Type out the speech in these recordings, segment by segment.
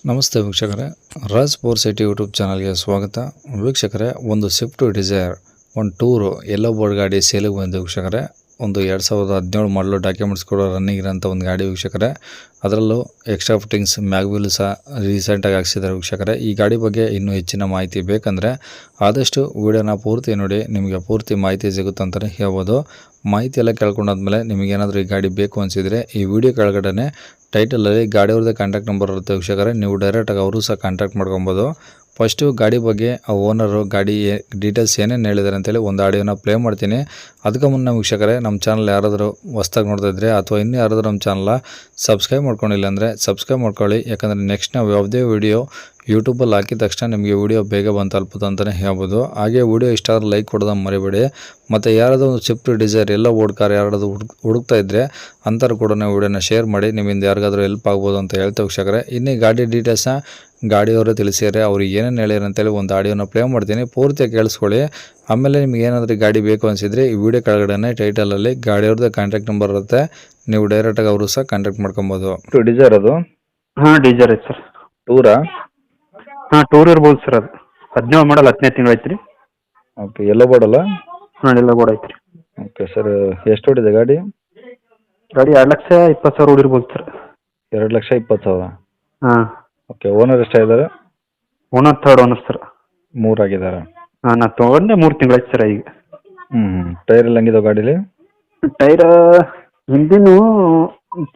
ನಮಸ್ತೆ ವೀಕ್ಷಕರೇ, Raj four city YouTube ಚಾನಲ್ಗೆ ಸ್ವಾಗತ. ವೀಕ್ಷಕರೇ, ಒಂದು ಸ್ವಿಫ್ಟ್ ಡಿಸೈರ್ ಒಂದು ಟೂರು ಎಲ್ಲೋ ಬೋರ್ಡ್ ಗಾಡಿ ಸೇಲಿಗೆ ಬಂದಿದೆ ವೀಕ್ಷಕರೇ. ಒಂದು 2017 ಮಾಡಲು ಡಾಕ್ಯುಮೆಂಟ್ಸ್ ಕೂಡ ರನ್ನಿಂಗ್ ಇರೋಂಥ ಒಂದು ಗಾಡಿ ವೀಕ್ಷಕರೇ. ಅದರಲ್ಲೂ ಎಕ್ಸ್ಟ್ರಾ ಫಿಟ್ಟಿಂಗ್ಸ್ ಮ್ಯಾಗ್ವಿಲ್ ಸಹ ರೀಸೆಂಟಾಗಿ ಹಾಕ್ಸಿದ್ದಾರೆ ವೀಕ್ಷಕರೇ. ಈ ಗಾಡಿ ಬಗ್ಗೆ ಇನ್ನೂ ಹೆಚ್ಚಿನ ಮಾಹಿತಿ ಬೇಕಂದರೆ ಆದಷ್ಟು ವಿಡಿಯೋನ ಪೂರ್ತಿ ನೋಡಿ, ನಿಮಗೆ ಪೂರ್ತಿ ಮಾಹಿತಿ ಸಿಗುತ್ತೆ ಅಂತಲೇ ಹೇಳ್ಬೋದು. ಮಾಹಿತಿ ಎಲ್ಲ ಕೇಳ್ಕೊಂಡಾದ್ಮೇಲೆ ನಿಮಗೇನಾದರೂ ಈ ಗಾಡಿ ಬೇಕು ಅನಿಸಿದರೆ ಈ ವಿಡಿಯೋ ಕೆಳಗಡೆ ಟೈಟಲಲ್ಲಿ ಗಾಡಿಯವ್ರದ್ದೇ ಕಾಂಟ್ಯಾಕ್ಟ್ ನಂಬರ್ ಇರುತ್ತೆ ವೀಕ್ಷಕರೇ. ನೀವು ಡೈರೆಕ್ಟಾಗಿ ಅವರು ಸಹ ಕಾಂಟ್ಯಾಕ್ಟ್ ಮಾಡ್ಕೊಬೋದು. ಫಸ್ಟು ಗಾಡಿ ಬಗ್ಗೆ ಆ ಓನರು ಗಾಡಿ ಡೀಟೇಲ್ಸ್ ಏನೇನು ಹೇಳಿದ್ದಾರೆ ಅಂತೇಳಿ ಒಂದು ಆಡಿಯೋನ ಪ್ಲೇ ಮಾಡ್ತೀನಿ. ಅದಕ್ಕೆ ಮುನ್ನ ವೀಕ್ಷಕರೇ, ನಮ್ಮ ಚಾನಲ್ ಯಾರಾದರೂ ಹೊಸ್ದಾಗಿ ನೋಡ್ತಾ ಇದ್ದರೆ ಅಥವಾ ಇನ್ನೂ ಯಾರಾದರೂ ನಮ್ಮ ಚಾನಲ್ನ ಸಬ್ಸ್ಕ್ರೈಬ್ ಮಾಡ್ಕೊಂಡಿಲ್ಲ ಅಂದರೆ ಸಬ್ಸ್ಕ್ರೈಬ್ ಮಾಡ್ಕೊಳ್ಳಿ. ಯಾಕಂದರೆ ನೆಕ್ಸ್ಟ್ ನಾವು ಯಾವುದೇ ವಿಡಿಯೋ ಯೂಟ್ಯೂಬಲ್ಲಿ ಹಾಕಿದ ತಕ್ಷಣ ನಿಮಗೆ ವಿಡಿಯೋ ಬೇಗ ಬಂದು ತಲುಪುತ್ತೆ ಅಂತಲೇ ಹೇಳ್ಬೋದು. ಹಾಗೆ ವಿಡಿಯೋ ಇಷ್ಟ ಆದರೆ ಲೈಕ್ ಕೊಡೋದು ಮರಿಬೇಡಿ. ಮತ್ತು ಯಾರಾದರೂ ಒಂದು ಸ್ವಿಫ್ಟ್ ಡಿಸೈರ್ ಎಲ್ಲ ಓಡ್ ಕಾರ್ ಯಾರಾದರೂ ಹುಡುಕ್ತಾ ಇದ್ದರೆ ಅಂಥವ್ರು ಕೂಡ ನಾವು ವಿಡಿಯೋನ ಶೇರ್ ಮಾಡಿ, ನಿಮ್ಮಿಂದ ಯಾರಿಗಾದ್ರೂ ಹೆಲ್ಪ್ ಆಗ್ಬೋದು ಅಂತ ಹೇಳ್ತೇವೆ ವೀಕ್ಷಕರೇ. ಇನ್ನೇ ಗಾಡಿ ಡೀಟೇಲ್ಸ್ನ ಗಾಡಿಯವರು ತಿಳಿಸಿದರೆ ಅವ್ರು ಏನೇನು ಹೇಳ್ಯಾರ ಅಂತೇಳಿ ಒಂದು ಆಡಿಯೋನ ಪ್ಲೇ ಮಾಡ್ತೀನಿ, ಪೂರ್ತಿಯಾಗಿ ಕೇಳಿಸ್ಕೊಳ್ಳಿ. ಆಮೇಲೆ ನಿಮ್ಗೆ ಏನಾದರೂ ಗಾಡಿ ಬೇಕು ಅನಿಸಿದರೆ ಈ ವಿಡಿಯೋ ಕೆಳಗಡೆ ಟೈಟಲಲ್ಲಿ ಗಾಡಿಯವ್ರದ್ದು ಕಾಂಟ್ಯಾಕ್ಟ್ ನಂಬರ್ ಇರುತ್ತೆ, ನೀವು ಡೈರೆಕ್ಟಾಗಿ ಅವರು ಸಹ ಕಾಂಟ್ಯಾಕ್ಟ್ ಮಾಡ್ಕೊಬೋದು. ಡಿಸೈರ್ ಅದು? ಹಾಂ, ಡೀಸರ್ ಐತೆ ಸರ್. ಟೂರಾ? ಹಾಂ, ಟೂರ್ ಇರ್ಬೋದು ಸರ್. ಅದು 17 ಮಾಡಲ್ 10ನೇ ತಿಂಗಳು ಐತ್ರಿ. ಓಕೆ, ಎಲ್ಲೋ ಬೋರ್ಡಲ್ಲ? ಹಾಂ, ಎಲ್ಲ ಬೋರ್ಡ್ ಐತ್ರಿ. ಓಕೆ ಸರ್, ಎಷ್ಟು ಹೊಡಿದೆ ಗಾಡಿ? ಗಾಡಿ 2,20,000 ಹೊಡಿರ್ಬೋದು ಸರ್. 2,20,000? ಹಾಂ. ಓಕೆ, ಓನರ್ ಎಷ್ಟಾಗಿದ್ದಾರೆ? Owner third owner sir. 3 ಆಗಿದ್ದಾರೆ. ಹಾಂ, ನಾನು ತೊಗೊಂಡೆ 3 ತಿಂಗಳು ಆಯ್ತು ಸರ್ ಈಗ. ಟೈರ್ ಎಲ್ಲ ಹೆಂಗಿದಾವೆ ಗಾಡೀಲಿ? ಟೈರ್ ಹಿಂದಿನೂ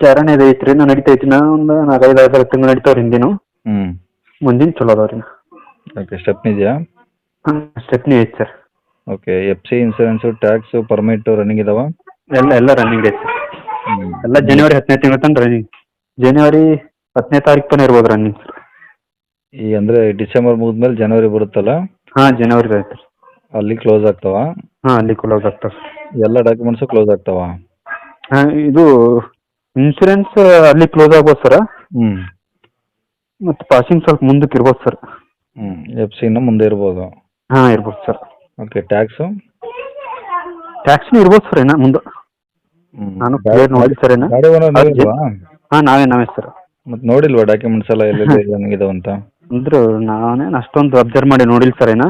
ಚಾರಣೆ ಐತ್ರಿ, ನಾ ನಡಿತೈತಿ. ನಾ ಒಂದು 4-5 ತಿಂಗಳು ನಡಿತಾವ್ರಿ ಹಿಂದಿನು. ಮುಂದಿನ ಚಲೋ ಅದಾವ್ರಿ. ಓಕೆ, ಸ್ಟೆಪ್ನಿ ಇದೆಯಾ? ಹಾಂ, ಸ್ಟೆಪ್ನಿ ಐತೆ sir. Okay, FC insurance tax permit running ಇದಾವ? ಎಲ್ಲ ರನ್ನಿಂಗ್ ಐತೆ ಸರ್. ಎಲ್ಲ ಜನವರಿ 10ನೇ ತಿಂಗಳು ತನಕ ರನ್ನಿಂಗ್. ಜನವರಿ 10ನೇ ತಾರೀಕು ತನಕ ಇರ್ಬೋದು ರನ್ನಿಂಗ್ ಸರ್. ಈ ಅಂದರೆ ಡಿಸೆಂಬರ್ ಮುಗಿದ್ಮೇಲೆ ಜನವರಿ ಬರುತ್ತಲ್ಲ? ಹಾಂ, ಜನವರಿ ಐತೆ. ಅಲ್ಲಿ ಕ್ಲೋಸ್ ಆಗ್ತಾವ? ಹಾಂ, ಅಲ್ಲಿ ಕ್ಲೋಸ್ ಆಗ್ತಾವೆ ಸರ್. ಎಲ್ಲ ಡಾಕ್ಯುಮೆಂಟ್ಸು ಕ್ಲೋಸ್ ಆಗ್ತಾವ? ಹಾಂ, ಇದು ಇನ್ಸೂರೆನ್ಸ್ ಅಲ್ಲಿ ಕ್ಲೋಸ್ ಆಗ್ಬೋದು ಸರ್. ಮತ್ತು ಪಾಸಿಂಗ್ ಸ್ವಲ್ಪ ಮುಂದಕ್ಕೆ ಇರ್ಬೋದು ಸರ್. FC ಇನ್ನೂ ಮುಂದೆ ಇರ್ಬೋದು? ಹಾಂ, ಇರ್ಬೋದು ಸರ್. Okay, tax? ಟ್ಯಾಕ್ಸ್ನೂ ಇರ್ಬೋದು ಸರ್ ಏನೋ ಮುಂದೆ. ನಾನು ಕ್ಲಿಯರ್ ನೋಡಿ ಸರ್ ಏನೋ. ಗಾಡಿ ಓನರ್ ನೀವಿಲ್ವಾ? ಹಾಂ, ನಾವೇ ಸರ್. ಮತ್ತೆ ನೋಡಿಲ್ವಾ ಡಾಕ್ಯುಮೆಂಟ್ಸ್ ಎಲ್ಲ ಎಲ್ಲೆಲ್ಲಿ ಹೆಂಗಿದಾವೆ ಅಂತ? ಅಂದ್ರು ನಾನೇನು ಅಷ್ಟೊಂದು ಅಬ್ಸರ್ವ್ ಮಾಡಿ ನೋಡಿಲ್ಲ ಸರ್ ಏನೋ.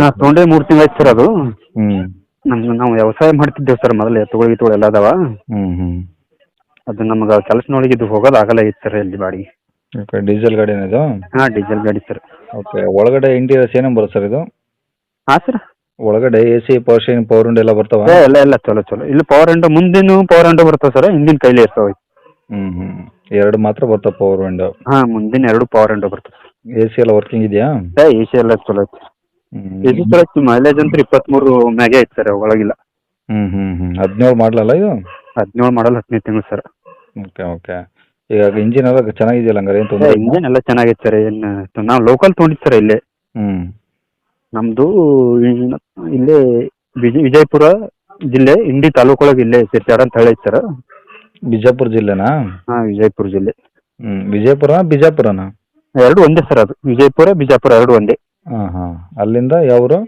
ನಾ ತೊಗೊಂಡೇ 3 ತಿಂಗಳು ಆಯ್ತು ಸರ್. ಅದು ನಾವು ವ್ಯವಸಾಯ ಮಾಡ್ತಿದ್ದೇವೆ ಸರ್ ಮೊದಲು. ಎತ್ತುಗಳು ಎಲ್ಲ ಅದಾವ. ಅದು ನಮ್ಗೆ ಕೆಲಸ ನೋಡಿದ್ದು ಹೋಗೋದು ಆಗಲ್ಲ ಐತೆ ಸರ್ ಇಲ್ಲಿ ಬಾಡಿಗೆ. ಓಕೆ, ಡೀಸೆಲ್ ಗಾಡಿ ಇದು? ಹಾಂ, ಡೀಸೆಲ್ ಗಾಡಿ ಸರ್. ಓಕೆ, ಒಳಗಡೆ ಇಂಟೀರಿಯರ್ಸ್ ಏನೇನು ಬರುತ್ತೆ ಸರ್ ಇದು? ಹಾಂ ಸರ್, ಒಳಗಡೆ AC, power steering, power window ಎಲ್ಲ ಬರ್ತಾವ? ಎಲ್ಲ ಚಲೋ. ಇಲ್ಲಿ ಪವರ್ ವಿಂಡೋ, ಮುಂದಿನ ಪವರ್ ವಿಂಡೋ ಬರ್ತವೆ ಸರ್, ಹಿಂದಿನ ಕೈಲೇ ಇರ್ತಾವೆ. 2 ಮಾತ್ರ ಬರ್ತಾವೆ ಪವರ್ ವಿಂಡೋ? ಹಾಂ, ಮುಂದಿನ 2 ಪವರ್ ವಿಂಡೋ ಬರ್ತವೆ. AC ಎಲ್ಲ ವರ್ಕಿಂಗ್ ಇದೆಯಾ? AC ಎಲ್ಲ ಚಲೋ ಐತೆ. AC ಚಲೋ ಐತಿ. ಮೈಲೇಜ್ ಅಂತ 23 ಮ್ಯಾಗೆ ಐತೆ ಸರ್, ಒಳಗಿಲ್ಲ. 17 ಮಾಡಲಲ್ಲ ಇದು? 17 ಮಾಡಲ್ 10ನೇ ತಿಂಗಳು ಸರ್. ಓಕೆ. ಈಗ ಇಂಜಿನ್ ಎಲ್ಲ ಚೆನ್ನಾಗಿದೆಯಲ್ಲ ಹಂಗಾರೆ? ಏನು ತೊಂದರೆ? ಇಂಜಿನ್ ಎಲ್ಲ ಚೆನ್ನಾಗೈತೆ ಸರ್. ಏನು ನಾವು ಲೋಕಲ್ ತೊಗೊಂಡಿದ್ದು ಸರ್ ಇಲ್ಲೇ. ನಮ್ಮದು ಇಲ್ಲೇ ವಿಜಯಪುರ ಜಿಲ್ಲೆ, ಇಂಡಿ ತಾಲೂಕೊಳಗೆ ಇಲ್ಲೇ ಸಿರ್ಚಾಡ ಅಂತ ಹೇಳಿ ಸರ್. ಬಿಜಾಪುರ ಜಿಲ್ಲೆನಾ? ಹಾಂ, ವಿಜಯಪುರ ಜಿಲ್ಲೆ. ಬಿಜಾಪುರನಾ? ಎರಡು ಒಂದೇ ಸರ್. ಅದು ವಿಜಯಪುರ ಬಿಜಾಪುರ ಎರಡು ಒಂದೇ. ಹಾಂ. ಅಲ್ಲಿಂದ ಯಾವರು?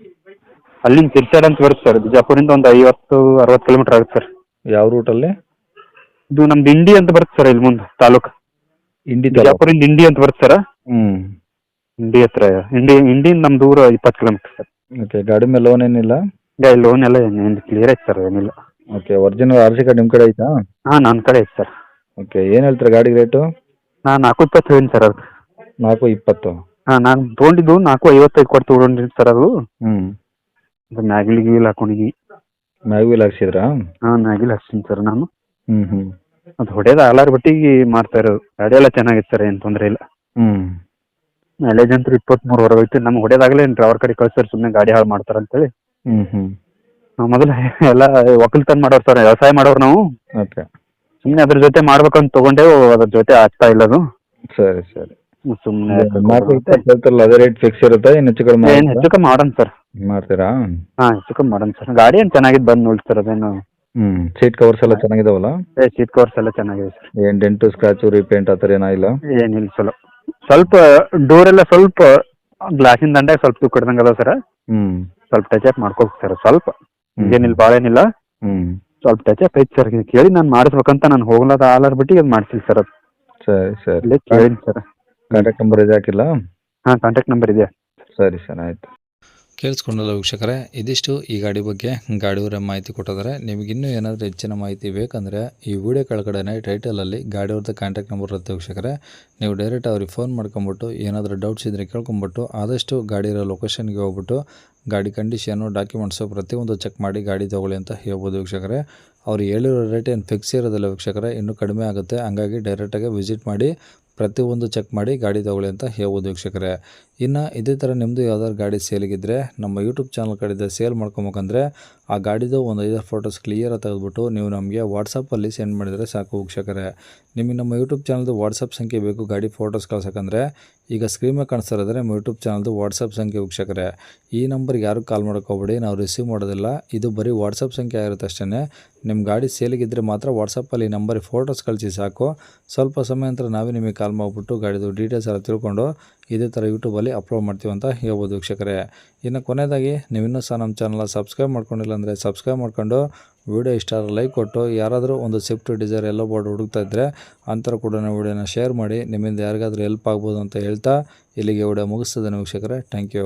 ಅಲ್ಲಿಂದ ಸಿರ್ಚಾಡ ಅಂತ ಬರುತ್ತೆ ಸರ್. ಬಿಜಾಪುರಿಂದ ಒಂದು 50-60 ಕಿಲೋಮೀಟರ್ ಆಗುತ್ತೆ ಸರ್. ಯಾವ ರೂಟಲ್ಲಿ? ಇದು ನಮ್ದು ಇಂಡಿ ಅಂತ ಬರುತ್ತೆ ಸರ್, ಇಲ್ಲಿ ಮುಂದೆ ತಾಲೂಕು. ಬಿಜಾಪುರಿಂದ ಇಂಡಿ ಅಂತ ಬರುತ್ತೆ ಸರ್. ಇಂಡಿ ಹತ್ರ. ಇಂಡಿಯಿಂದ ನಮ್ದು ಊರು 20 ಕಿಲೋಮೀಟರ್ ಸರ್. ಓಕೆ, ಗಾಡಿ ಮೇಲೆ ಲೋನ್ ಏನಿಲ್ಲ? ಲೋನ್ ಎಲ್ಲ ಏನು ಕ್ಲಿಯರ್ ಐತೆ ಸರ್, ಏನಿಲ್ಲ. ಓಕೆ, ಒರಿಜಿನಲ್ RC ಕಾರ್ಡ್ ನಿಮ್ಮ ಕಡೆ ಐತಾ? ಹಾಂ, ನನ್ನ ಕಡೆ ಐತೆ ಸರ್. ಓಕೆ, ಏನು ಹೇಳ್ತಾರೆ ಗಾಡಿ ರೇಟು? ನಾನು 420 ಹೇಳೀನಿ ಸರ್. ಅದು 420? ಹಾಂ, ನಾನು ತೊಗೊಂಡಿದ್ದು 455 ಕೊಟ್ಟು ತೊಗೊಂಡಿನಿ ಸರ್. ಅದು ಮ್ಯಾಗಿಲ್ ಹಾಕೊಂಡಿನಿ. ಮ್ಯಾಗ್ವಿಲ್ ಹಾಕ್ಸಿದ್ರಾ? ಹಾಂ, ಮ್ಯಾಗಿಲ್ ಹಾಕ್ಸಿನಿ ಸರ್ ನಾನು. ಹ್ಞೂ. ಅದು ಹೊಡೆಯೋದು ಆಲಾರ್ ಬಟ್ಟಿಗೆ ಮಾಡ್ತಾ ಇರೋದು. ಗಾಡಿ ಎಲ್ಲ ಚೆನ್ನಾಗಿತ್ತು ಸರ್, ಏನು ತೊಂದರೆ ಇಲ್ಲ. ಮೈಲೇಜ್ ಅಂತೂ 23 ಐತಿ. ನಮ್ಗೆ ಹೊಡೆಯೋದಾಗಲೇ ಡ್ರೈವರ್ ಕಡೆ ಕಳ್ಸರ್, ಸುಮ್ಮನೆ ಗಾಡಿ ಹಾಳು ಮಾಡ್ತಾರೆ ಅಂತೇಳಿ. ನಾವು ಮೊದಲು ಎಲ್ಲ ಒಕ್ಕಲ್ತನ ಮಾಡೋರು ಸರ್, ವ್ಯವಸಾಯ ಮಾಡೋರು ನಾವು. ಓಕೆ, ಸುಮ್ಮನೆ ಅದ್ರ ಜೊತೆ ಮಾಡ್ಬೇಕಂತ ತೊಗೊಂಡೇವು. ಅದ್ರ ಜೊತೆ ಆಗ್ತಾ ಇಲ್ಲ ಅದು. ಸರಿ. ಸುಮ್ಮನೆ ಹೇಳ್ತಾರಲ್ಲ, ಅದೇ ರೇಟ್ ಫಿಕ್ಸ್ ಇರುತ್ತೆ? ಏನು ಹೆಚ್ಚು ಕಡಿಮೆ? ಏನು ಹೆಚ್ಚು ಕಮ್ಮಿ ಮಾಡೋಣ ಸರ್. ಮಾಡ್ತೀರಾ? ಹಾಂ, ಹೆಚ್ಚು ಕಮ್ಮಿ ಮಾಡೋಣ ಸರ್. ಗಾಡಿ ಏನು ಚೆನ್ನಾಗಿದ್ದು ಬಂದು ನೋಡಿ ಸರ್. ಅದೇನು ಸೀಟ್ ಕವರ್ಸ್ ಎಲ್ಲ ಚೆನ್ನಾಗಿದಾವಲ್ಲ? ಸೀಟ್ ಕವರ್ಸ್ ಎಲ್ಲ ಚೆನ್ನಾಗಿದೆ ಸರ್. ಏನು ಡೆಂಟು ಸ್ಕ್ರಾಚು ರೀಪೇಂಟ್ ಆ ಥರ ಏನಾಗಿಲ್ಲ? ಏನಿಲ್ಲ. ಸ್ವಲ್ಪ ಡೋರ್ ಎಲ್ಲ ಸ್ವಲ್ಪ ಗ್ಲಾಸಿನ ದಂಡೆ ಸ್ವಲ್ಪ ತೂಕ ಕಡ್ದಂಗೆ ಅದಾವ ಸರ್. ಸ್ವಲ್ಪ ಟಚ್ ಅಪ್ ಮಾಡ್ಕೋಬೇಕು ಸರ್. ಸ್ವಲ್ಪ ಏನಿಲ್ಲ, ಭಾಳ ಏನಿಲ್ಲ. ಸ್ವಲ್ಪ ಟಚ್ ಅಪ್ ಐತೆ ಸರ್. ಕೇಳಿ ನಾನು ಮಾಡಿಸ್ಬೇಕಂತ ನಾನು ಹೋಗ್ಲದ ಆಲಾರ್ ಬಿಟ್ಟು ಅದು ಮಾಡಿಸಿಲ್ಲ ಸರ್. ಅದು ಸರಿ ಸರಿ ಇಲ್ಲೇ ಕೇಳಿನಿ ಸರ್. ಕಾಂಟ್ಯಾಕ್ಟ್ ನಂಬರ್ ಇದು ಹಾಕಿಲ್ಲ. ಹಾಂ, ಕಾಂಟ್ಯಾಕ್ಟ್ ನಂಬರ್ ಇದೆ. ಸರಿ ಸರ್ ಆಯಿತು. ಕೇಳಿಸ್ಕೊಂಡಲ್ಲ ವೀಕ್ಷಕರೇ, ಇದಿಷ್ಟು ಈ ಗಾಡಿ ಬಗ್ಗೆ ಗಾಡಿಯವರ ಮಾಹಿತಿ ಕೊಟ್ಟಿದ್ದಾರೆ. ನಿಮಗಿನ್ನೂ ಏನಾದರೂ ಹೆಚ್ಚಿನ ಮಾಹಿತಿ ಬೇಕಂದರೆ ಈ ವಿಡಿಯೋ ಕೆಳಗಡೆ ಟೈಟಲಲ್ಲಿ ಗಾಡಿಯವ್ರದ್ದು ಕಾಂಟ್ಯಾಕ್ಟ್ ನಂಬರ್ ಇರುತ್ತೆ ವೀಕ್ಷಕರೇ. ನೀವು ಡೈರೆಕ್ಟ್ ಅವ್ರಿಗೆ ಫೋನ್ ಮಾಡ್ಕೊಂಬಿಟ್ಟು ಏನಾದರೂ ಡೌಟ್ಸ್ ಇದ್ದರೆ ಕೇಳ್ಕೊಂಬಿಟ್ಟು ಆದಷ್ಟು ಗಾಡಿ ಇರೋ ಲೊಕೇಶನ್ಗೆ ಹೋಗ್ಬಿಟ್ಟು ಗಾಡಿ ಕಂಡೀಷನು, ಡಾಕ್ಯುಮೆಂಟ್ಸು ಪ್ರತಿಯೊಂದು ಚೆಕ್ ಮಾಡಿ ಗಾಡಿ ತೊಗೊಳ್ಳಿ ಅಂತ ಹೇಳ್ಬೋದು ವೀಕ್ಷಕರೇ. ಅವ್ರು ಹೇಳಿರೋ ರೇಟ್ ಏನು ಫಿಕ್ಸ್ ಇರೋದಿಲ್ಲ ವೀಕ್ಷಕರೇ, ಇನ್ನೂ ಕಡಿಮೆ ಆಗುತ್ತೆ. ಹಂಗಾಗಿ ಡೈರೆಕ್ಟಾಗಿ ವಿಸಿಟ್ ಮಾಡಿ ಪ್ರತಿಯೊಂದು ಚೆಕ್ ಮಾಡಿ ಗಾಡಿ ತೊಗೊಳ್ಳಿ ಅಂತ ಹೇಳ್ಬೋದು ವೀಕ್ಷಕರೇ. ಇನ್ನು ಇದೇ ಥರ ನಿಮ್ಮದು ಯಾವ್ದಾದ್ರು ಗಾಡಿ ಸೇಲಿಗಿದ್ದರೆ ನಮ್ಮ ಯೂಟ್ಯೂಬ್ ಚಾನಲ್ ಕಡೆಯಿಂದ ಸೇಲ್ ಮಾಡ್ಕೊಬೇಕಂದ್ರೆ ಆ ಗಾಡಿದು ಒಂದು 5 ಫೋಟೋಸ್ ಕ್ಲಿಯರಾಗಿ ತೆಗೆದುಬಿಟ್ಟು ನೀವು ನಮಗೆ ವಾಟ್ಸಪ್ಪಲ್ಲಿ ಸೆಂಡ್ ಮಾಡಿದರೆ ಸಾಕು ವೀಕ್ಷಕರೇ. ನಿಮಗೆ ನಮ್ಮ ಯೂಟ್ಯೂಬ್ ಚಾನಲ್ದು ವಾಟ್ಸಪ್ ಸಂಖ್ಯೆ ಬೇಕು ಗಾಡಿ ಫೋಟೋಸ್ ಕಳ್ಸೋಕ್ಕಂದರೆ ಈಗ ಸ್ಕ್ರೀನ್ ಮೇಲೆ ಕಾಣಿಸ್ತಾ ಇರೋದ್ರೆ ನಮ್ಮ ಯೂಟ್ಯೂಬ್ ಚಾನಲ್ದು ವಾಟ್ಸಪ್ ಸಂಖ್ಯೆ ವೀಕ್ಷಕರೇ. ಈ ನಂಬರ್ಗೆ ಯಾರು ಕಾಲ್ ಮಾಡೋಕ್ಕೋಗ್ಬೇಡಿ, ನಾವು ರಿಸೀವ್ ಮಾಡೋದಿಲ್ಲ. ಇದು ಬರೀ ವಾಟ್ಸಪ್ ಸಂಖ್ಯೆ ಆಗಿರುತ್ತೆ ಅಷ್ಟೇ. ನಿಮ್ಮ ಗಾಡಿ ಸೇಲಿಗಿದ್ದರೆ ಮಾತ್ರ ವಾಟ್ಸಪ್ಪಲ್ಲಿ ಈ ನಂಬರಿಗೆ ಫೋಟೋಸ್ ಕಳಿಸಿ ಸಾಕು. ಸ್ವಲ್ಪ ಸಮಯ ನಂತರ ನಾವೇ ನಿಮಗೆ ಕಾಲ್ ಮಾಡಿಬಿಟ್ಟು ಗಾಡಿದು ಡೀಟೇಲ್ಸ್ ಎಲ್ಲ ತಿಳ್ಕೊಂಡು ಇದೇ ಥರ ಯೂಟ್ಯೂಬಲ್ಲಿ ಅಪ್ಲೋಡ್ ಮಾಡ್ತೀವಿ ಅಂತ ಹೇಳ್ಬೋದು ವೀಕ್ಷಕರೇ. ಇನ್ನು ಕೊನೆಯದಾಗಿ ನೀವು ಇನ್ನೂ ಸಹ ನಮ್ಮ ಚಾನಲ್ನ ಸಬ್ಸ್ಕ್ರೈಬ್ ಮಾಡ್ಕೊಂಡಿಲ್ಲ ಅಂದರೆ ಸಬ್ಸ್ಕ್ರೈಬ್ ಮಾಡ್ಕೊಂಡು ವಿಡಿಯೋ ಇಷ್ಟ ಲೈಕ್ ಕೊಟ್ಟು ಯಾರಾದರೂ ಒಂದು ಸ್ವಿಫ್ಟ್ ಡಿಸೈರ್ ಎಲ್ಲೋ ಬೋರ್ಡ್ ಹುಡುಕ್ತಾ ಇದ್ದರೆ ಅಂಥವ್ರು ಕೂಡ ವಿಡಿಯೋನ ಶೇರ್ ಮಾಡಿ, ನಿಮ್ಮಿಂದ ಯಾರಿಗಾದ್ರೂ ಹೆಲ್ಪ್ ಆಗ್ಬೋದು ಅಂತ ಹೇಳ್ತಾ ಇಲ್ಲಿಗೆ ವಿಡಿಯೋ ಮುಗಿಸ್ತದೆ ವೀಕ್ಷಕರೇ. Thank you.